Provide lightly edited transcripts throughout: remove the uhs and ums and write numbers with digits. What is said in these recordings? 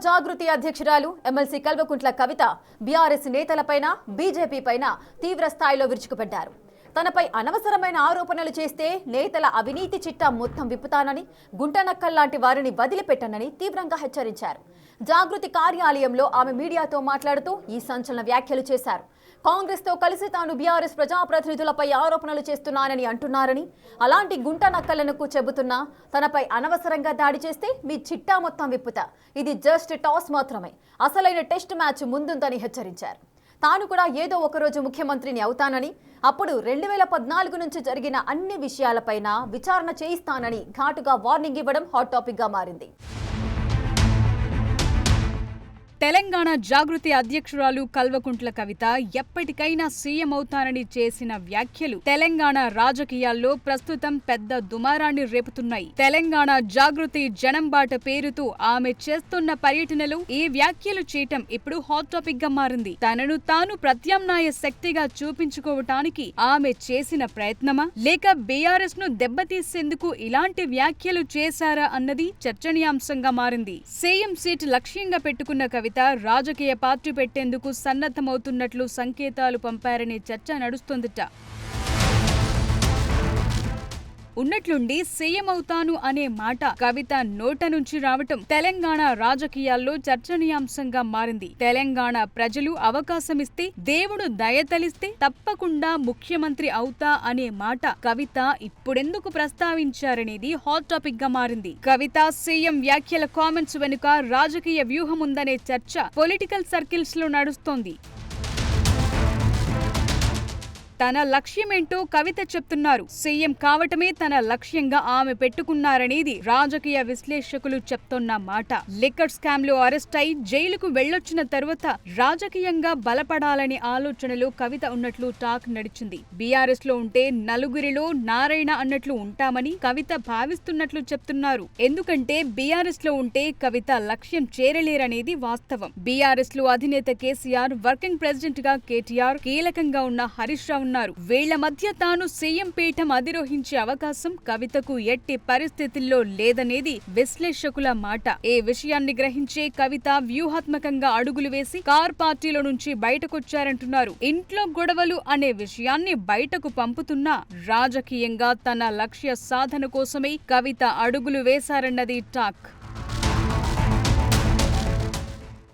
జాగృతి అధ్యక్షురాలు MLC Kalvakuntla Kavitha BRS నేతలపైన BJP పైన తీవ్ర స్థాయిలో విరుచుకుపడ్డారు. తనపై అనవసరమైన ఆరోపణలు చేస్తే నేతల అవినీతి చిట్టా మొత్తం విప్పుతానని, గుంటనక్కల్లాంటి వారిని వదిలిపెట్టనని తీవ్రంగా హెచ్చరించారు. జాగృతి కార్యాలయంలో ఆమె మీడియాతో మాట్లాడుతూ ఈ సంచలన వ్యాఖ్యలు చేశారు. కాంగ్రెస్ తో కలిసి తాను బీఆర్ఎస్ ప్రజాప్రతినిధులపై ఆరోపణలు చేస్తున్నానని అంటున్నారని, అలాంటి గుంటనక్కలకు చెబుతున్నా తనపై అనవసరంగా దాడి చేస్తే మీ చిట్టా మొత్తం విప్పుతా, ఇది జస్ట్ టాస్ మాత్రమే, అసలైన టెస్ట్ మ్యాచ్ ముందుందని హెచ్చరించారు. తాను కూడా ఏదో ఒకరోజు ముఖ్యమంత్రిని అవుతానని, అప్పుడు 2014 నుంచి జరిగిన అన్ని విషయాలపైన విచారణ చేయిస్తానని ఘాటుగా వార్నింగ్ ఇవ్వడం హాట్ టాపిక్ గా మారింది. తెలంగాణ జాగృతి అధ్యక్షురాలు కల్వకుంట్ల కవిత ఎప్పటికైనా సీఎం అవుతానని చేసిన వ్యాఖ్యలు తెలంగాణ రాజకీయాల్లో ప్రస్తుతం పెద్ద దుమారాన్ని రేపుతున్నాయి. తెలంగాణ జాగృతి జనంబాట పేరుతో ఆమె చేస్తున్న పర్యటనలు ఈ వ్యాఖ్యలు చేయటం ఇప్పుడు హాట్ టాపిక్ గా మారింది. తనను తాను ప్రత్యామ్నాయ శక్తిగా చూపించుకోవటానికి ఆమె చేసిన ప్రయత్నమా, లేక బీఆర్ఎస్ ను దెబ్బతీసేందుకు ఇలాంటి వ్యాఖ్యలు చేశారా అన్నది చర్చనీయాంశంగా మారింది. సీఎం సీట్ లక్ష్యంగా పెట్టుకున్న కవిత రాజకీయ పార్టీ పెట్టేందుకు సన్నద్ధమవుతున్నట్లు సంకేతాలు పంపారనే చర్చ నడుస్తోందట. ఉన్నట్లుండి సీఎం అవుతాను అనే మాట కవిత నోట నుంచి రావటం తెలంగాణ రాజకీయాల్లో చర్చనీయాంశంగా మారింది. తెలంగాణ ప్రజలు అవకాశమిస్తే, దేవుడు దయతలిస్తే తప్పకుండా ముఖ్యమంత్రి అవుతా అనే మాట కవిత ఇప్పుడెందుకు ప్రస్తావించారనేది హాట్ టాపిక్ గా మారింది. కవిత సీఎం వ్యాఖ్యల కామెంట్స్ వెనుక రాజకీయ వ్యూహం ఉందనే చర్చ పొలిటికల్ సర్కిల్స్ లో నడుస్తోంది. తన లక్ష్యమేంటో కవిత చెప్తున్నారు. సీఎం కావటమే తన లక్ష్యంగా ఆమె పెట్టుకున్నారనేది రాజకీయ విశ్లేషకులు చెప్తున్న మాట. లిక్కర్ స్కామ్ లో అరెస్ట్ అయి జైలుకు వెళ్లొచ్చిన తరువాత రాజకీయంగా బలపడాలనే ఆలోచనలో కవిత ఉన్నట్లు టాక్ నడిచింది. బీఆర్ఎస్ లో ఉంటే నలుగురిలో నారాయణ అన్నట్లు ఉంటామని కవిత భావిస్తున్నట్లు చెప్తున్నారు. ఎందుకంటే బీఆర్ఎస్ లో ఉంటే కవిత లక్ష్యం చేరలేరనేది వాస్తవం. బీఆర్ఎస్ లో అధినేత కేసీఆర్, వర్కింగ్ ప్రెసిడెంట్ గా కేటీఆర్, కీలకంగా ఉన్న హరీష్ రావు ఉన్నారు. వీళ్ల మధ్య తాను సీఎం పీఠం అధిరోహించే అవకాశం కవితకు ఎట్టి పరిస్థితుల్లో లేదనేది విశ్లేషకుల మాట. ఈ విషయాన్ని గ్రహించే కవిత వ్యూహాత్మకంగా అడుగులు వేసి కార్ పార్టీలో నుంచి బయటకొచ్చారంటున్నారు. ఇంట్లో గొడవలు అనే విషయాన్ని బయటకు పంపుతున్నా రాజకీయంగా తన లక్ష్య సాధన కోసమే కవిత అడుగులు వేశారన్నది టాక్.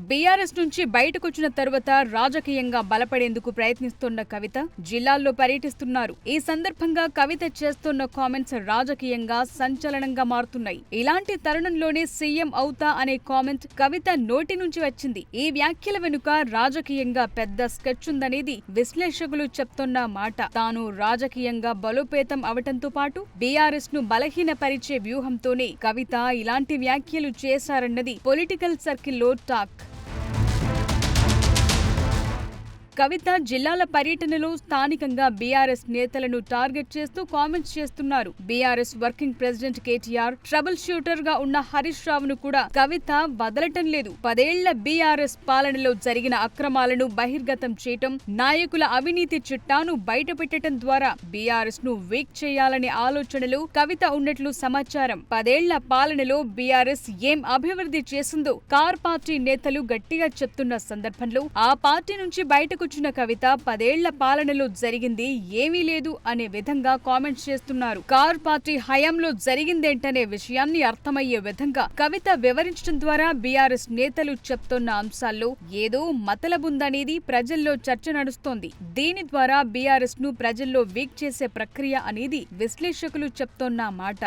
బీఆర్ఎస్ నుంచి బయటకొచ్చిన తరువాత రాజకీయంగా బలపడేందుకు ప్రయత్నిస్తున్న కవిత జిల్లాల్లో పర్యటిస్తున్నారు. ఈ సందర్భంగా కవిత చేస్తున్న కామెంట్స్ రాజకీయంగా సంచలనంగా మారుతున్నాయి. ఇలాంటి తరుణంలోనే సీఎం అవుతా అనే కామెంట్ కవిత నోటి నుంచి వచ్చింది. ఈ వ్యాఖ్యల వెనుక రాజకీయంగా పెద్ద స్కెచ్ ఉందనేది విశ్లేషకులు చెప్తున్న మాట. తాను రాజకీయంగా బలోపేతం అవటంతో పాటు బీఆర్ఎస్ ను బలహీనపరిచే వ్యూహంతోనే కవిత ఇలాంటి వ్యాఖ్యలు చేశారన్నది పొలిటికల్ సర్కిల్లో టాక్. కవిత జిల్లాల పర్యటనలో స్థానికంగా బీఆర్ఎస్ నేతలను టార్గెట్ చేస్తూ కామెంట్స్ చేస్తున్నారు. BRS working president KTR, trouble shooter గా ఉన్న హరీష్ రావును కూడా కవిత వదలటం లేదు. 10 ఏళ్ల బీఆర్ఎస్ పాలనలో జరిగిన అక్రమాలను బహిర్గతం చేయటం, నాయకుల అవినీతి చిట్టాను బయటపెట్టడం ద్వారా బీఆర్ఎస్ ను వీక్ చేయాలనే ఆలోచనలు కవిత ఉన్నట్లు సమాచారం. 10 ఏళ్ల పాలనలో బీఆర్ఎస్ ఏం అభివృద్ధి చేసిందో కార్ పార్టీ నేతలు గట్టిగా చెప్తున్న సందర్భంలో ఆ పార్టీ నుంచి బయటకు వచ్చిన కవిత 10 ఏళ్ల పాలనలో జరిగింది ఏమీ లేదు అనే విధంగా కామెంట్స్ చేస్తున్నారు. కార్ పార్టీ హయాంలో జరిగిందేంటనే విషయాన్ని అర్థమయ్యే విధంగా కవిత వివరించడం ద్వారా బీఆర్ఎస్ నేతలు చెప్తున్న అంశాల్లో ఏదో మతలబుందనేది ప్రజల్లో చర్చ నడుస్తోంది. దీని ద్వారా బీఆర్ఎస్ ను ప్రజల్లో వీక్ చేసే ప్రక్రియ అనేది విశ్లేషకులు చెప్తున్న మాట.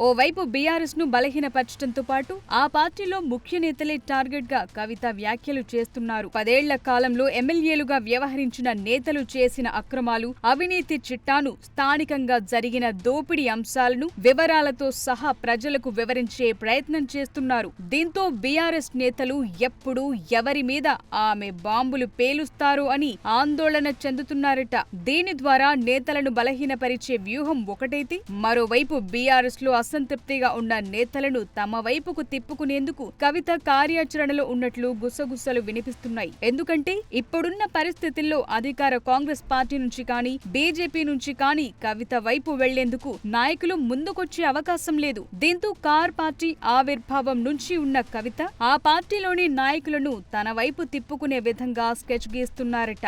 ఓవైపు బీఆర్ఎస్ ను బలహీనపరచడంతో పాటు ఆ పార్టీలో ముఖ్య నేతలే టార్గెట్ గా కవిత వ్యాఖ్యలు చేస్తున్నారు. 10 ఏళ్ల కాలంలో ఎమ్మెల్యేలుగా వ్యవహరించిన నేతలు చేసిన అక్రమాలు, అవినీతి చిట్టాను, స్థానికంగా జరిగిన దోపిడీ అంశాలను వివరాలతో సహా ప్రజలకు వివరించే ప్రయత్నం చేస్తున్నారు. దీంతో బీఆర్ఎస్ నేతలు ఎప్పుడు ఎవరి మీద ఆమె బాంబులు పేలుస్తారు అని ఆందోళన చెందుతున్నారట. దీని ద్వారా నేతలను బలహీనపరిచే వ్యూహం ఒకటైతే, మరోవైపు బీఆర్ఎస్ లో అసంతృప్తిగా ఉన్న నేతలను తమ వైపుకు తిప్పుకునేందుకు కవిత కార్యాచరణలో ఉన్నట్లు గుసగుసలు వినిపిస్తున్నాయి. ఎందుకంటే ఇప్పుడున్న పరిస్థితుల్లో అధికార కాంగ్రెస్ పార్టీ నుంచి కానీ బీజేపీ నుంచి కానీ కవిత వైపు వెళ్లేందుకు నాయకులు ముందుకొచ్చే అవకాశం లేదు. దీంతో కార్ పార్టీ ఆవిర్భావం నుంచి ఉన్న కవిత ఆ పార్టీలోని నాయకులను తన వైపు తిప్పుకునే విధంగా స్కెచ్ గీస్తున్నారట.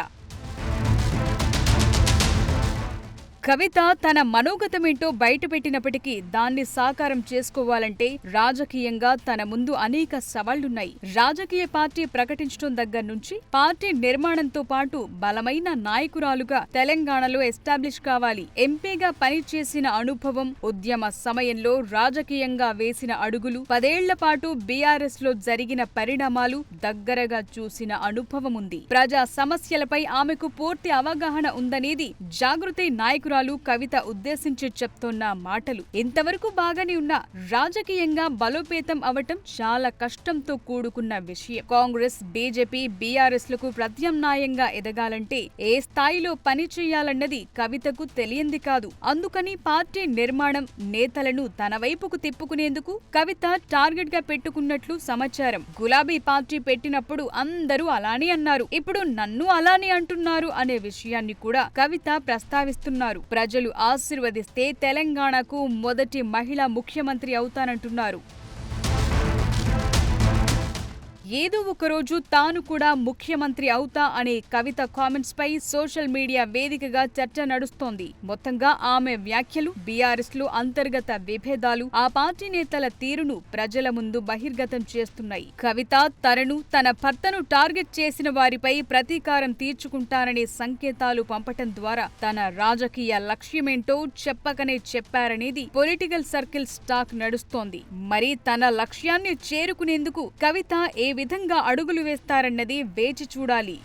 కవిత తన మనోగతమేంటో బయటపెట్టినప్పటికీ దాన్ని సాకారం చేసుకోవాలంటే రాజకీయంగా తన ముందు అనేక సవాళ్లున్నాయి. రాజకీయ పార్టీ ప్రకటించడం దగ్గర నుంచి పార్టీ నిర్మాణంతో పాటు బలమైన నాయకురాలుగా తెలంగాణలో ఎస్టాబ్లిష్ కావాలి. ఎంపీగా పనిచేసిన అనుభవం, ఉద్యమ సమయంలో రాజకీయంగా వేసిన అడుగులు, 10 ఏళ్ల పాటు బీఆర్ఎస్ లో జరిగిన పరిణామాలు దగ్గరగా చూసిన అనుభవం ఉంది. ప్రజా సమస్యలపై ఆమెకు పూర్తి అవగాహన ఉందనేది జాగృతి నాయకురాలు కవిత ఉద్దేశించి చెప్తోన్న మాటలు. ఇంతవరకు బాగానే ఉన్నా రాజకీయంగా బలోపేతం అవటం చాలా కష్టంతో కూడుకున్న విషయం. కాంగ్రెస్, బీజేపీ, బీఆర్ఎస్ లకు ప్రత్యామ్నాయంగా ఎదగాలంటే ఏ స్థాయిలో పని చేయాలన్నది కవితకు తెలియంది కాదు. అందుకని పార్టీ నిర్మాణం, నేతలను తన వైపుకు తిప్పుకునేందుకు కవిత టార్గెట్ గా పెట్టుకున్నట్లు సమాచారం. గులాబీ పార్టీ పెట్టినప్పుడు అందరూ అలానే అన్నారు, ఇప్పుడు నన్ను అలానే అంటున్నారు అనే విషయాన్ని కూడా కవిత ప్రస్తావిస్తున్నారు. ప్రజలు ఆశీర్వదిస్తే తెలంగాణకు మొదటి మహిళా ముఖ్యమంత్రి అవుతానంటున్నారు. ఏదో ఒకరోజు తాను కూడా ముఖ్యమంత్రి అవుతా అనే కవిత కామెంట్స్ పై సోషల్ మీడియా వేదికగా చర్చ నడుస్తోంది. మొత్తంగా ఆమె వ్యాఖ్యలు బీఆర్ఎస్ లో అంతర్గత విభేదాలు, ఆ పార్టీ నేతల తీరును ప్రజల ముందు బహిర్గతం చేస్తున్నాయి. కవిత తనను, తన భర్తను టార్గెట్ చేసిన వారిపై ప్రతీకారం తీర్చుకుంటారనే సంకేతాలు పంపటం ద్వారా తన రాజకీయ లక్ష్యమేంటో చెప్పకనే చెప్పారనేది పొలిటికల్ సర్కిల్స్ టాక్ నడుస్తోంది. మరి తన లక్ష్యాన్ని చేరుకునేందుకు కవిత ఏ విధంగా అడుగులు వేస్తారన్నది వేచి చూడాలి.